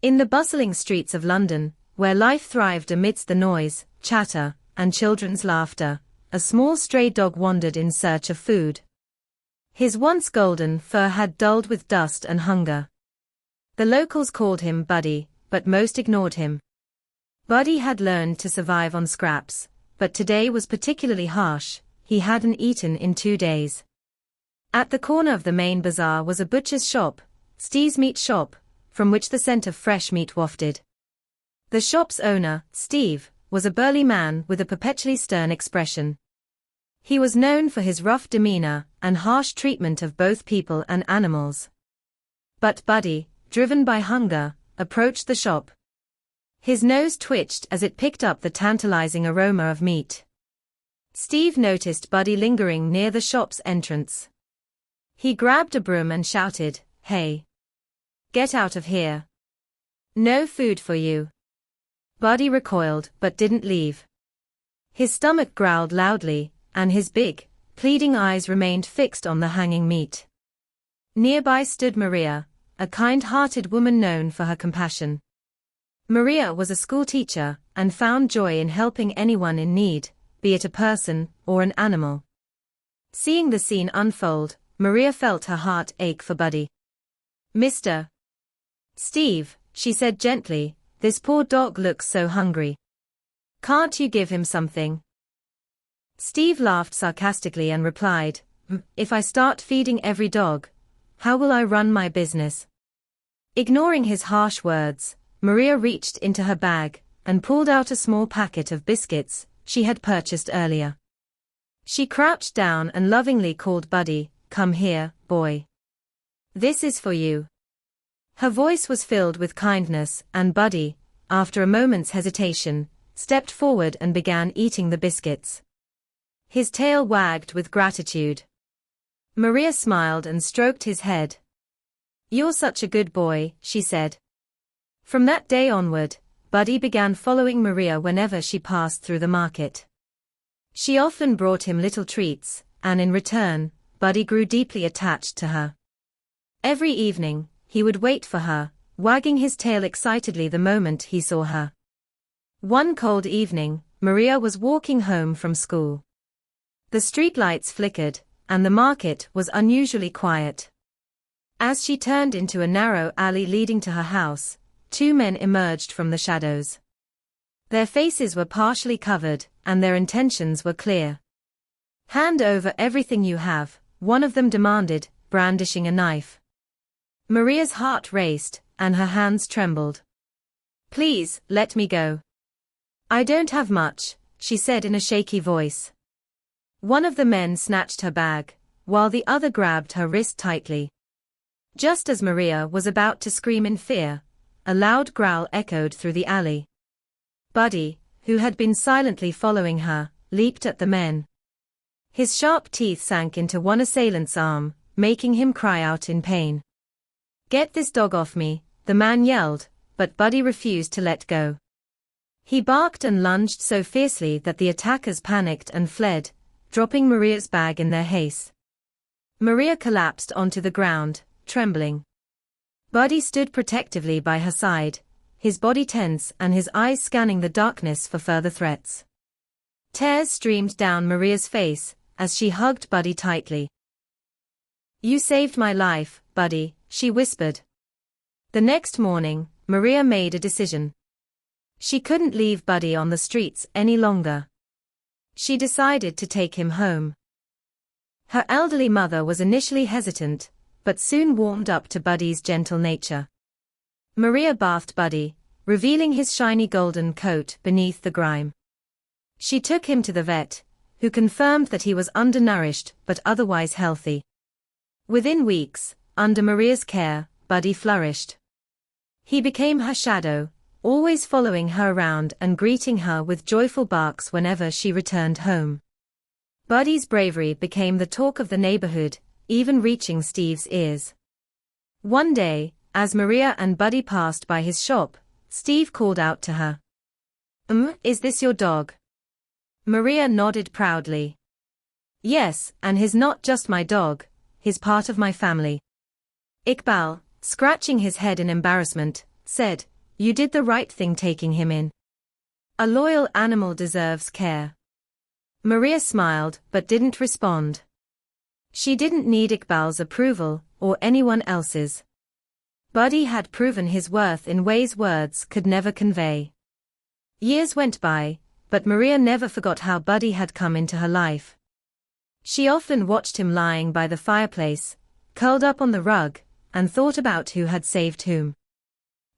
In the bustling streets of London, where life thrived amidst the noise, chatter, and children's laughter, a small stray dog wandered in search of food. His once golden fur had dulled with dust and hunger. The locals called him Buddy, but most ignored him. Buddy had learned to survive on scraps, but today was particularly harsh. He hadn't eaten in 2 days. At the corner of the main bazaar was a butcher's shop, Steve's meat shop, from which the scent of fresh meat wafted. The shop's owner, Steve, was a burly man with a perpetually stern expression. He was known for his rough demeanor and harsh treatment of both people and animals. But Buddy, driven by hunger, approached the shop. His nose twitched as it picked up the tantalizing aroma of meat. Steve noticed Buddy lingering near the shop's entrance. He grabbed a broom and shouted, "Hey! Get out of here! No food for you!" Buddy recoiled but didn't leave. His stomach growled loudly, and his big, pleading eyes remained fixed on the hanging meat. Nearby stood Maria, a kind-hearted woman known for her compassion. Maria was a schoolteacher and found joy in helping anyone in need, be it a person or an animal. Seeing the scene unfold, Maria felt her heart ache for Buddy. "Mr. Steve," she said gently, "this poor dog looks so hungry. Can't you give him something?" Steve laughed sarcastically and replied, "If I start feeding every dog, how will I run my business?" Ignoring his harsh words, Maria reached into her bag and pulled out a small packet of biscuits she had purchased earlier. She crouched down and lovingly called Buddy, "Come here, boy. This is for you." Her voice was filled with kindness, and Buddy, after a moment's hesitation, stepped forward and began eating the biscuits. His tail wagged with gratitude. Maria smiled and stroked his head. "You're such a good boy," she said. From that day onward, Buddy began following Maria whenever she passed through the market. She often brought him little treats, and in return, Buddy grew deeply attached to her. Every evening, he would wait for her, wagging his tail excitedly the moment he saw her. One cold evening, Maria was walking home from school. The streetlights flickered, and the market was unusually quiet. As she turned into a narrow alley leading to her house, 2 men emerged from the shadows. Their faces were partially covered, and their intentions were clear. "Hand over everything you have," one of them demanded, brandishing a knife. Maria's heart raced, and her hands trembled. "Please, let me go. I don't have much," she said in a shaky voice. One of the men snatched her bag, while the other grabbed her wrist tightly. Just as Maria was about to scream in fear, a loud growl echoed through the alley. Buddy, who had been silently following her, leaped at the men. His sharp teeth sank into one assailant's arm, making him cry out in pain. "Get this dog off me," the man yelled, but Buddy refused to let go. He barked and lunged so fiercely that the attackers panicked and fled, dropping Maria's bag in their haste. Maria collapsed onto the ground, trembling. Buddy stood protectively by her side, his body tense and his eyes scanning the darkness for further threats. Tears streamed down Maria's face as she hugged Buddy tightly. "You saved my life, Buddy," she whispered. The next morning, Maria made a decision. She couldn't leave Buddy on the streets any longer. She decided to take him home. Her elderly mother was initially hesitant, but soon warmed up to Buddy's gentle nature. Maria bathed Buddy, revealing his shiny golden coat beneath the grime. She took him to the vet, who confirmed that he was undernourished but otherwise healthy. Within weeks, under Maria's care, Buddy flourished. He became her shadow, always following her around and greeting her with joyful barks whenever she returned home. Buddy's bravery became the talk of the neighborhood, even reaching Steve's ears. One day, as Maria and Buddy passed by his shop, Steve called out to her. Is this your dog?" Maria nodded proudly. "Yes, and he's not just my dog, he's part of my family." Iqbal, scratching his head in embarrassment, said, "You did the right thing taking him in. A loyal animal deserves care." Maria smiled but didn't respond. She didn't need Iqbal's approval, or anyone else's. Buddy had proven his worth in ways words could never convey. Years went by, but Maria never forgot how Buddy had come into her life. She often watched him lying by the fireplace, curled up on the rug, and thought about who had saved whom.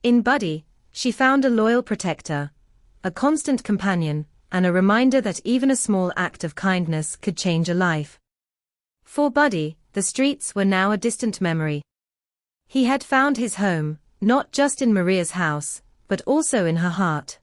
In Buddy, she found a loyal protector, a constant companion, and a reminder that even a small act of kindness could change a life. For Buddy, the streets were now a distant memory. He had found his home, not just in Maria's house, but also in her heart.